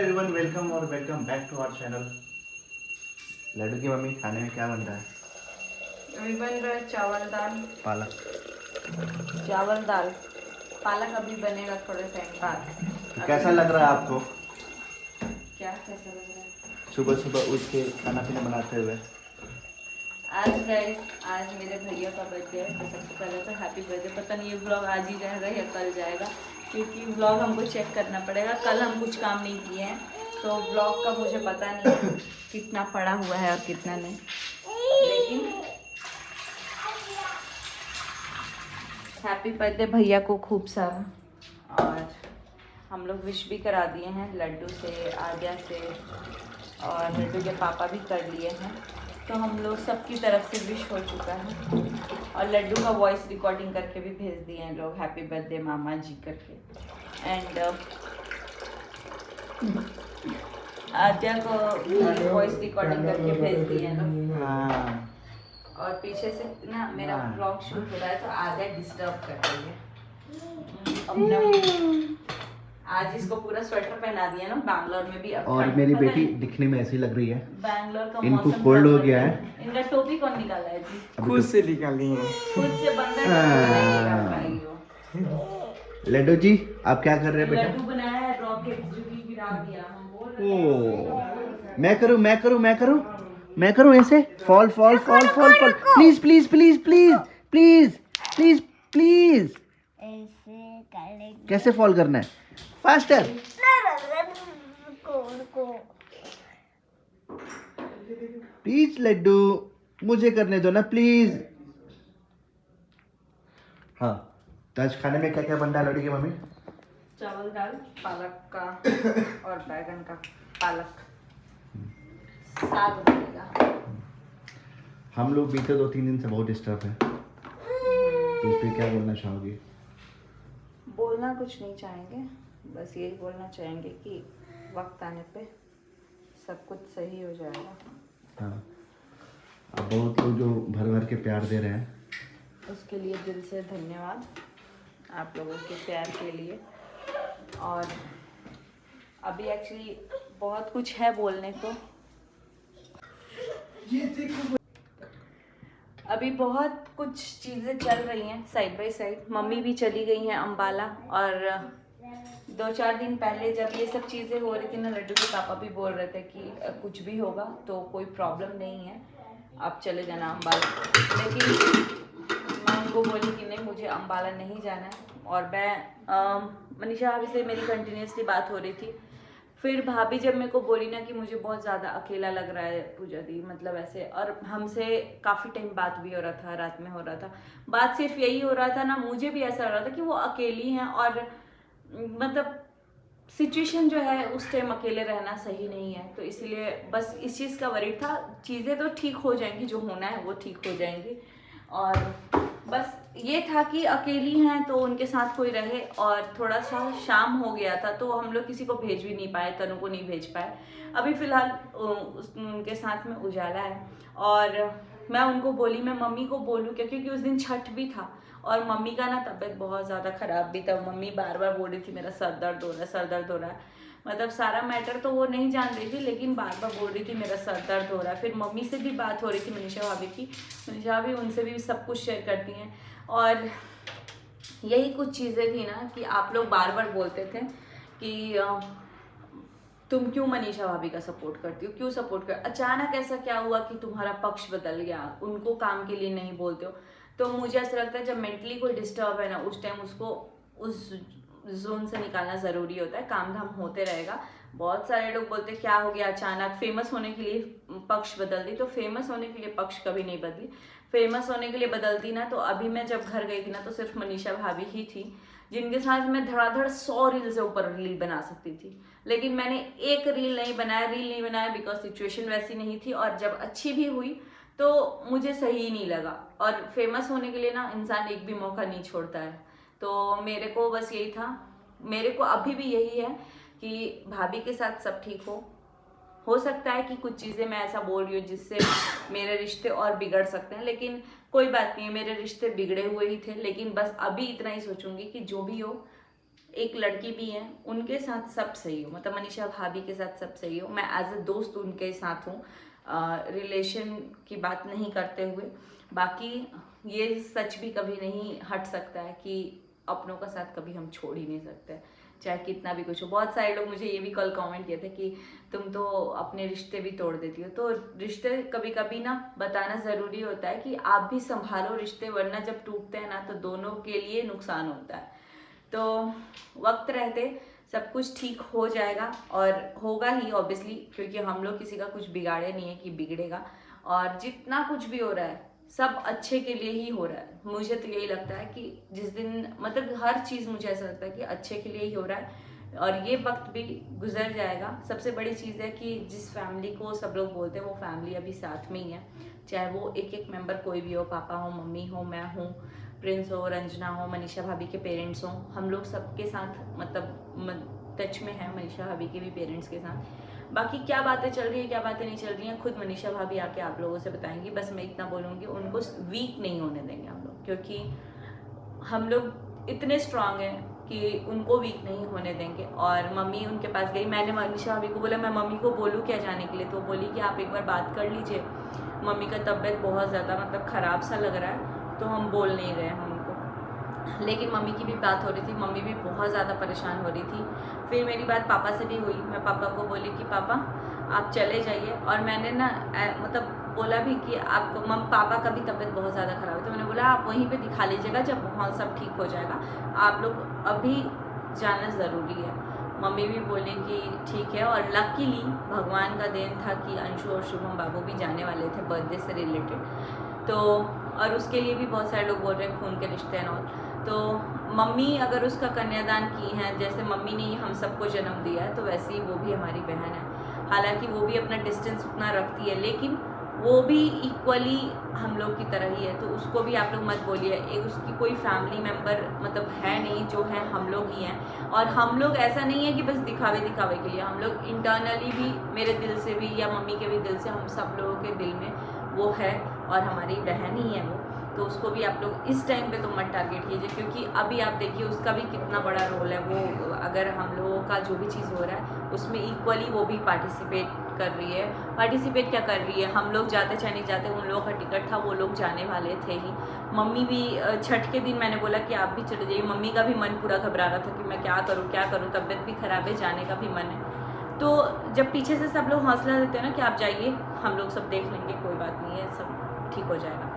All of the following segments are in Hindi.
एवरीवन, वेलकम और welcome back to our channel. Laddoo की मम्मी, खाने में क्या बन रहा है? अभी बन रहा है चावल दाल। पालक। चावल दाल पालक अभी बनेगा थोड़े टाइम बाद। तो अभी कैसा लग रहा है आपको क्या कैसा लग रहा है? सुबह सुबह उठ के खाना पीना बनाते हुए? आज मेरे भैया का बर्थडे है, तो सबसे पहले तो हैप्पी बर्थडे। पता नहीं ये व्लॉग आज ही रहेगा या कल जाएगा, क्योंकि व्लॉग हमको चेक करना पड़ेगा। कल हम कुछ काम नहीं किए हैं, तो व्लॉग का मुझे पता नहीं है कितना पड़ा हुआ है और कितना नहीं। लेकिन हैप्पी बर्थडे भैया को खूब सारा। और हम लोग विश भी करा दिए हैं लड्डू से, आद्या से, और लड्डू के पापा भी कर लिए हैं। तो हम लोग सबकी तरफ से विश हो चुका है, और लड्डू का वॉइस रिकॉर्डिंग करके भी भेज दिए हैं लोग, हैप्पी बर्थडे मामा जी करके। एंड आद्या को वॉइस रिकॉर्डिंग करके भेज दिए हैं लोग। हाँ। और पीछे से ना मेरा ब्लॉग शूट हो रहा है, तो आद्या डिस्टर्ब कर रही है अपना। आज इसको पूरा स्वेटर पहना दिया ना, बैंगलोर में भी। अब और मेरी बेटी दिखने में ऐसी लग रही है। बैंगलोर का इनको मौसम कोल्ड हो गया है। इनका टोपी कौन निकाला है जी? खुद से निकाली है। खुद से बंदर नहीं निकाल पाएगी वो। लड्डू जी, आप क्या कर रहे हैं बेटा? लड्डू बनाया है रॉकेट, जो कि गिरा दिया। हम बोल रहे ओ, मैं करूं ऐसे? Fall fall fall fall fall, please please please please please please please. कैसे फॉल करना है? फास्टर। प्लीज लड्डू, मुझे करने दो ना प्लीज। हाँ, तो आज खाने में क्या क्या बन रहा है लड्डू की मम्मी? चावल दाल, पालक का और बैगन का पालक साग बनेगा। हम लोग बीते 2-3 दिन से बहुत डिस्टर्ब है, तो इस पे क्या बोलना चाहोगी? बोलना कुछ नहीं चाहेंगे, बस यही बोलना चाहेंगे कि वक्त आने पे सब कुछ सही हो जाएगा। हाँ, अब बहुत लोग जो भर भर के प्यार दे रहे हैं, उसके लिए दिल से धन्यवाद आप लोगों के प्यार के लिए। और अभी एक्चुअली बहुत कुछ है बोलने को। अभी बहुत कुछ चीज़ें चल रही हैं साइड बाय साइड। मम्मी भी चली गई हैं अम्बाला, और 2-4 दिन पहले जब ये सब चीज़ें हो रही थी ना, लड्डू के पापा भी बोल रहे थे कि कुछ भी होगा तो कोई प्रॉब्लम नहीं है, आप चले जाना अम्बाला। लेकिन मैं उनको बोली कि नहीं, मुझे अम्बाला नहीं जाना है। और मैं मनीषा भाभी से मेरी कंटिन्यूसली बात हो रही थी। फिर भाभी जब मेरे को बोली ना कि मुझे बहुत ज़्यादा अकेला लग रहा है पूजा दी, मतलब ऐसे, और हमसे काफ़ी टाइम बात भी हो रहा था, रात में हो रहा था बात, सिर्फ यही हो रहा था ना, मुझे भी ऐसा लग रहा था कि वो अकेली हैं। और मतलब सिचुएशन जो है उस टाइम अकेले रहना सही नहीं है, तो इसलिए बस इस चीज़ का वरी था। चीज़ें तो ठीक हो जाएंगी, जो होना है वो ठीक हो जाएंगी। और बस ये था कि अकेली हैं तो उनके साथ कोई रहे। और थोड़ा सा शाम हो गया था, तो हम लोग किसी को भेज भी नहीं पाए, तनु को नहीं भेज पाए। अभी फ़िलहाल उनके साथ में उजाला है। और मैं उनको बोली, मैं मम्मी को बोलूँ क्या, क्योंकि उस दिन छठ भी था और मम्मी का ना तबीयत बहुत ज़्यादा ख़राब भी था। मम्मी बार बार बोल रही थी मेरा सर दर्द हो रहा है, सर दर्द हो रहा है। मतलब सारा मैटर तो वो नहीं जान रही थी, लेकिन बार बार बोल रही थी मेरा सर दर्द हो रहा है। फिर मम्मी से भी बात हो रही थी, मनीषा भाभी की। मनीषा भाभी उनसे भी सब कुछ शेयर करती हैं। और यही कुछ चीज़ें थी ना कि आप लोग बार बार बोलते थे कि तुम क्यों मनीषा भाभी का सपोर्ट करती हो, क्यों सपोर्ट कर, अचानक ऐसा क्या हुआ कि तुम्हारा पक्ष बदल गया, उनको काम के लिए नहीं बोलते हो। तो मुझे ऐसा लगता है जब मेंटली कोई डिस्टर्ब है ना, उस टाइम उसको उस जोन से निकालना ज़रूरी होता है। काम धाम होते रहेगा। बहुत सारे लोग बोलते क्या हो गया अचानक, फेमस होने के लिए पक्ष बदल दी, तो फेमस होने के लिए पक्ष कभी नहीं बदली। फेमस होने के लिए बदलती ना, तो अभी मैं जब घर गई थी ना, तो सिर्फ मनीषा भाभी ही थी जिनके साथ मैं धड़ाधड़ 100 रील से ऊपर रील बना सकती थी। लेकिन मैंने एक रील नहीं बनाया बिकॉज सिचुएशन वैसी नहीं थी। और जब अच्छी भी हुई तो मुझे सही नहीं लगा। और फेमस होने के लिए ना इंसान एक भी मौका नहीं छोड़ता है। तो मेरे को बस यही था, मेरे को अभी भी यही है कि भाभी के साथ सब ठीक हो सकता है कि कुछ चीज़ें मैं ऐसा बोल रही हूँ जिससे मेरे रिश्ते और बिगड़ सकते हैं, लेकिन कोई बात नहीं है, मेरे रिश्ते बिगड़े हुए ही थे। लेकिन बस अभी इतना ही सोचूंगी कि जो भी हो एक लड़की भी है, उनके साथ सब सही हो, मतलब मनीषा भाभी के साथ सब सही हो। मैं एज अ दोस्त उनके साथ हूँ, रिलेशन की बात नहीं करते हुए। बाकी ये सच भी कभी नहीं हट सकता है कि अपनों का साथ कभी हम छोड़ ही नहीं सकते, चाहे कितना भी कुछ हो। बहुत सारे लोग मुझे ये भी कल कमेंट किए थे कि तुम तो अपने रिश्ते भी तोड़ देती हो। तो रिश्ते कभी कभी ना बताना ज़रूरी होता है कि आप भी संभालो रिश्ते, वरना जब टूटते हैं ना तो दोनों के लिए नुकसान होता है। तो वक्त रहते सब कुछ ठीक हो जाएगा, और होगा ही ऑब्वियसली, क्योंकि हम लोग किसी का कुछ बिगाड़े नहीं है कि बिगड़ेगा। और जितना कुछ भी हो रहा है सब अच्छे के लिए ही हो रहा है। मुझे तो यही लगता है कि जिस दिन, मतलब हर चीज़ मुझे ऐसा लगता है कि अच्छे के लिए ही हो रहा है, और ये वक्त भी गुजर जाएगा। सबसे बड़ी चीज़ है कि जिस फैमिली को सब लोग बोलते हैं वो फैमिली अभी साथ में ही है, चाहे वो एक एक मेंबर कोई भी हो, पापा हो, मम्मी हो, मैं हूँ, प्रिंस हो, रंजना हो, मनीषा भाभी के पेरेंट्स हों, हम लोग सबके साथ मतलब टच में है, मनीषा भाभी के भी पेरेंट्स के साथ। बाकी क्या बातें चल रही है, क्या बातें नहीं चल रही हैं, खुद मनीषा भाभी आके आप लोगों से बताएंगी। बस मैं इतना बोलूँगी, उनको वीक नहीं होने देंगे हम लोग, क्योंकि हम लोग इतने स्ट्रांग हैं कि उनको वीक नहीं होने देंगे। और मम्मी उनके पास गई, मैंने मनीषा भाभी को बोला मैं मम्मी को बोलूँ क्या जाने के लिए, तो बोली कि आप एक बार बात कर लीजिए, मम्मी का तबीयत बहुत ज़्यादा मतलब ख़राब सा लग रहा है, तो हम बोल नहीं रहे हैं उनको। लेकिन मम्मी की भी बात हो रही थी, मम्मी भी बहुत ज़्यादा परेशान हो रही थी। फिर मेरी बात पापा से भी हुई, मैं पापा को बोली कि पापा आप चले जाइए। और मैंने ना मतलब बोला भी कि आपको पापा का भी तबीयत बहुत ज़्यादा ख़राब है, तो मैंने बोला आप वहीं पे दिखा लीजिएगा, जब माहौल सब ठीक हो जाएगा आप लोग अभी जाना ज़रूरी है। मम्मी भी बोले कि ठीक है। और लकीली भगवान का देन था कि अंशु और शुभम बाबू भी जाने वाले थे बर्थडे से रिलेटेड, तो और उसके लिए भी बहुत सारे लोग बोल रहे हैं खून के रिश्ते हैं और, तो मम्मी अगर उसका कन्यादान की हैं, जैसे मम्मी ने हम सबको जन्म दिया है, तो वैसे ही वो भी हमारी बहन है। हालांकि वो भी अपना डिस्टेंस उतना रखती है, लेकिन वो भी इक्वली हम लोग की तरह ही है, तो उसको भी आप लोग मत बोलिए। एक उसकी कोई फैमिली मेम्बर मतलब है नहीं, जो है हम लोग ही हैं। और हम लोग ऐसा नहीं है कि बस दिखावे दिखावे के लिए, हम लोग इंटरनली भी, मेरे दिल से भी या मम्मी के भी दिल से, हम सब लोगों के दिल में वो है और हमारी बहन ही है वो। तो उसको भी आप लोग इस टाइम पे तो मत टारगेट कीजिए, क्योंकि अभी आप देखिए उसका भी कितना बड़ा रोल है। वो अगर हम लोगों का जो भी चीज़ हो रहा है उसमें इक्वली वो भी पार्टिसिपेट कर रही है। पार्टिसिपेट क्या कर रही है, हम लोग जाते चाहे नहीं जाते, उन लोगों का टिकट था, वो लोग जाने वाले थे ही। मम्मी भी छठ के दिन मैंने बोला कि आप भी चले जाइए, मम्मी का भी मन पूरा घबरा रहा था कि मैं क्या करूँ, तबीयत भी ख़राब है, जाने का भी मन है। तो जब पीछे से सब लोग हौसला देते हैं ना कि आप जाइए, हम लोग सब देख लेंगे, कोई बात नहीं है, सब ठीक हो जाएगा।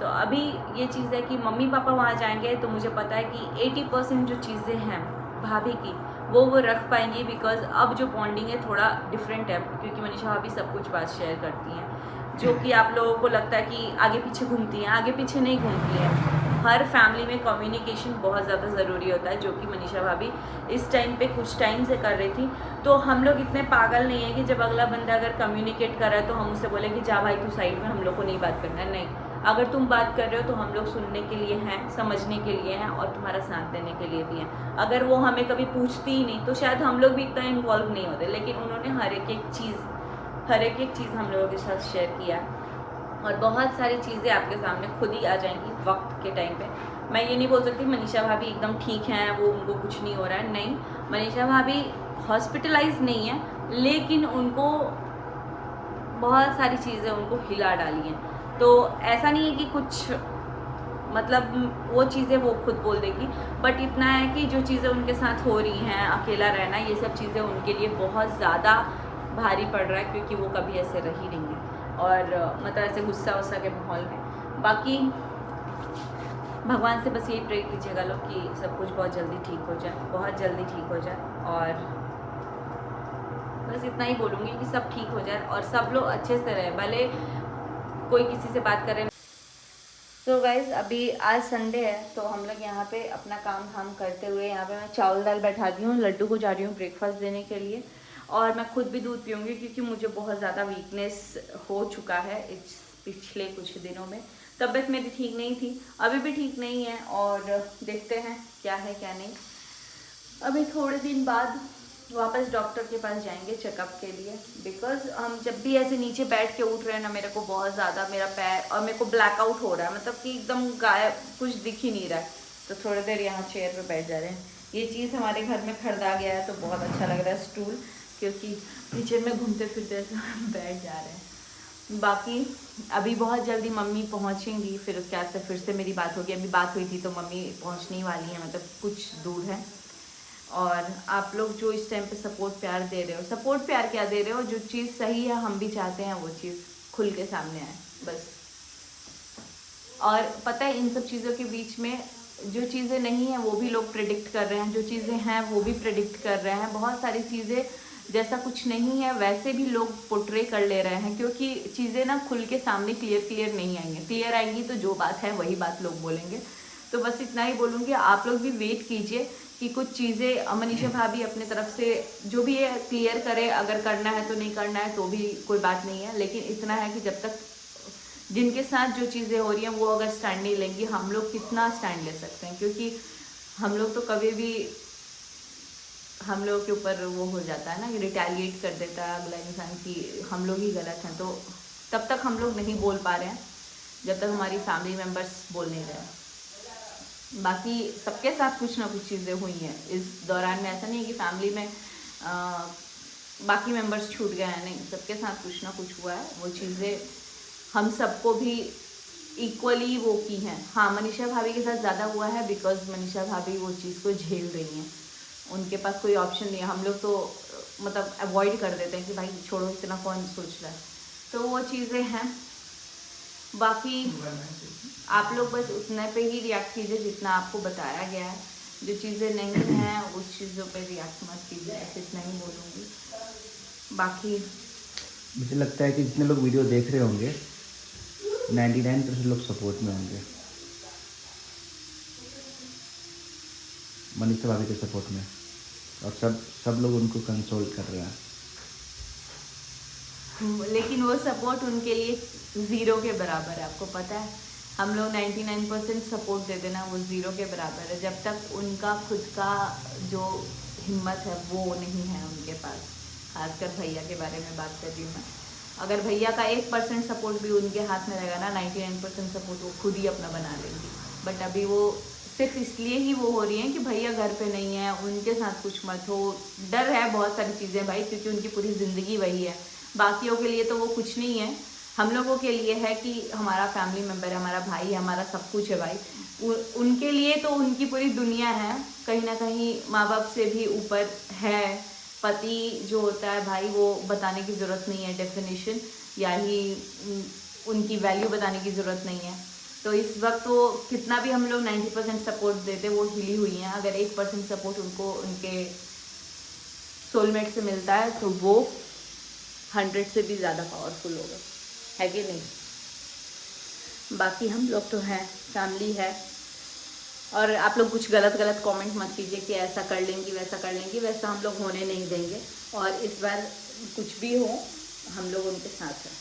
तो अभी ये चीज़ है कि मम्मी पापा वहाँ जाएंगे तो मुझे पता है कि 80% जो चीज़ें हैं भाभी की वो रख पाएंगी, बिकॉज अब जो बॉन्डिंग है थोड़ा डिफरेंट है, क्योंकि मनीषा भाभी सब कुछ बात शेयर करती हैं, जो कि आप लोगों को लगता है कि आगे पीछे घूमती हैं, आगे पीछे नहीं घूमती हैं। हर फैमिली में कम्युनिकेशन बहुत ज़्यादा ज़रूरी होता है, जो कि मनीषा भाभी इस टाइम पे कुछ टाइम से कर रही थी। तो हम लोग इतने पागल नहीं है कि जब अगला बंदा अगर कम्युनिकेट कर रहा है तो हम उससे बोले कि जा भाई तू साइड में, हम लोग को नहीं बात करना है। नहीं, अगर तुम बात कर रहे हो तो हम लोग सुनने के लिए हैं, समझने के लिए हैं और तुम्हारा साथ देने के लिए भी हैं। अगर वो हमें कभी पूछती ही नहीं तो शायद हम लोग भी इतना इन्वॉल्व नहीं होते, लेकिन उन्होंने हर एक चीज़ हम लोगों के साथ शेयर किया और बहुत सारी चीज़ें आपके सामने खुद ही आ जाएंगी वक्त के टाइम पे। मैं ये नहीं बोल सकती मनीषा भाभी एकदम ठीक हैं, वो उनको कुछ नहीं हो रहा है, नहीं। मनीषा भाभी हॉस्पिटलाइज नहीं है, लेकिन उनको बहुत सारी चीज़ें उनको हिला डाली हैं। तो ऐसा नहीं है कि कुछ मतलब वो चीज़ें वो खुद बोल देगी, बट इतना है कि जो चीज़ें उनके साथ हो रही हैं, अकेला रहना, ये सब चीज़ें उनके लिए बहुत ज़्यादा भारी पड़ रहा है, क्योंकि वो कभी ऐसे रही नहीं है और मतलब ऐसे गुस्सा वुस्सा के माहौल में। बाकी भगवान से बस यही प्रे कीजिएगा लोग कि सब कुछ बहुत जल्दी ठीक हो जाए, बहुत जल्दी ठीक हो जाए। और बस इतना ही बोलूँगी कि सब ठीक हो जाए और सब लोग अच्छे से रहे, भले कोई किसी से बात करे। तो गाइज अभी आज संडे है, तो हम लोग यहाँ पे अपना काम धाम करते हुए, यहाँ पे मैं चावल दाल बैठा दी हूँ, लड्डू को जा रही हूँ ब्रेकफास्ट देने के लिए। और मैं खुद भी दूध पीऊँगी, क्योंकि मुझे बहुत ज़्यादा वीकनेस हो चुका है इस पिछले कुछ दिनों में। तबीयत मेरी ठीक नहीं थी, अभी भी ठीक नहीं है, और देखते हैं क्या है क्या नहीं। अभी थोड़े दिन बाद वापस डॉक्टर के पास जाएंगे चेकअप के लिए, बिकॉज हम जब भी ऐसे नीचे बैठ के उठ रहे हैं ना, मेरे को बहुत ज़्यादा मेरा पैर और मेरे को ब्लैकआउट हो रहा है, मतलब कि एकदम गायब, कुछ दिख ही नहीं रहा है। तो थोड़ी देर यहाँ चेयर पे बैठ जा रहे हैं, ये चीज़ हमारे घर में खरीदा गया है तो बहुत अच्छा लग रहा है स्टूल, क्योंकि किचन में घूमते फिरते ऐसे बैठ जा रहे हैं। बाकी अभी बहुत जल्दी मम्मी पहुंचेंगी, फिर उसके बाद से फिर से मेरी बात होगी। अभी बात हुई थी तो मम्मी पहुंचने वाली है, मतलब कुछ दूर है। और आप लोग जो इस टाइम पे सपोर्ट प्यार दे रहे हो, सपोर्ट प्यार क्या दे रहे हो, जो चीज़ सही है हम भी चाहते हैं वो चीज़ खुल के सामने आए बस। और पता है इन सब चीज़ों के बीच में जो चीज़ें नहीं हैं वो भी लोग प्रेडिक्ट कर रहे हैं, जो चीज़ें हैं वो भी प्रेडिक्ट कर रहे हैं। बहुत सारी चीज़ें जैसा कुछ नहीं है वैसे भी लोग पोर्ट्रे कर ले रहे हैं, क्योंकि चीज़ें ना खुल के सामने क्लियर नहीं आएंगी। क्लियर आएंगी तो जो बात है वही बात लोग बोलेंगे। तो बस इतना ही बोलूँगी, आप लोग भी वेट कीजिए कि कुछ चीज़ें मनीषा भाभी अपने तरफ से जो भी है क्लियर करे। अगर करना है तो, नहीं करना है तो भी कोई बात नहीं है, लेकिन इतना है कि जब तक जिनके साथ जो चीज़ें हो रही हैं वो अगर स्टैंड नहीं लेंगी, हम लोग कितना स्टैंड ले सकते हैं? क्योंकि हम लोग तो कभी भी हम लोग के ऊपर वो हो जाता है ना कि रिटेलिएट कर देता है अगला इंसान कि हम लोग ही गलत हैं। तो तब तक हम लोग नहीं बोल पा रहे हैं जब तक हमारी फैमिली मेम्बर्स बोल नहीं रहे। बाकी सबके साथ कुछ ना कुछ चीज़ें हुई हैं इस दौरान में। ऐसा नहीं है कि फैमिली में बाकी मेम्बर्स छूट गए हैं, नहीं, सबके साथ कुछ ना कुछ हुआ है। वो चीज़ें हम सबको भी इक्वली वो की हैं। हाँ, मनीषा भाभी के साथ ज़्यादा हुआ है बिकॉज मनीषा भाभी वो चीज़ को झेल रही हैं, उनके पास कोई ऑप्शन नहीं है। हम लोग तो मतलब अवॉइड कर देते हैं कि भाई छोड़ो, इतना कौन सोच रहा है। तो वो चीज़ें हैं। बाकी आप लोग बस उतने पे ही रिएक्ट कीजिए जितना आपको बताया गया है। जो चीज़ें नहीं हैं उस चीज़ों पे रिएक्ट मत कीजिए, ऐसे इतना ही बोलूँगी। बाकी मुझे लगता है कि जितने लोग वीडियो देख रहे होंगे 99% लोग सपोर्ट में होंगे, मनीषा भाभी के सपोर्ट में, और सब लोग उनको कंसोल कर रहे हैं। लेकिन वो सपोर्ट उनके लिए ज़ीरो के बराबर है, आपको पता है। हम लोग 99% सपोर्ट दे देना वो ज़ीरो के बराबर है, जब तक उनका खुद का जो हिम्मत है वो नहीं है उनके पास। खासकर भैया के बारे में बात कर रही हूँ मैं। अगर भैया का 1% सपोर्ट भी उनके हाथ में रहेगा ना, 99% सपोर्ट वो खुद ही अपना बना लेंगी। बट अभी वो सिर्फ इसलिए ही वो हो रही हैं कि भैया घर पे नहीं है, उनके साथ कुछ मत हो। डर है बहुत सारी चीज़ें भाई, क्योंकि उनकी पूरी ज़िंदगी वही है। बाकियों के लिए तो वो कुछ नहीं है, हम लोगों के लिए है कि हमारा फैमिली मेम्बर है, हमारा भाई है, हमारा सब कुछ है भाई। उनके लिए तो उनकी पूरी दुनिया है, कहीं ना कहीं माँ बाप से भी ऊपर है। पति जो होता है भाई, वो बताने की ज़रूरत नहीं है डेफिनेशन, या ही उनकी वैल्यू बताने की ज़रूरत नहीं है। तो इस वक्त वो कितना भी हम लोग 90% सपोर्ट देते, वो हिली हुई हैं। अगर 1% सपोर्ट उनको उनके सोलमेट से मिलता है तो वो 100 से भी ज़्यादा पावरफुल होगा, है कि नहीं। बाकी हम लोग तो हैं, फैमिली है। और आप लोग कुछ गलत कमेंट मत कीजिए कि ऐसा कर लेंगी वैसा कर लेंगी, वैसा हम लोग होने नहीं देंगे। और इस बार कुछ भी हो हम लोग उनके साथ हैं।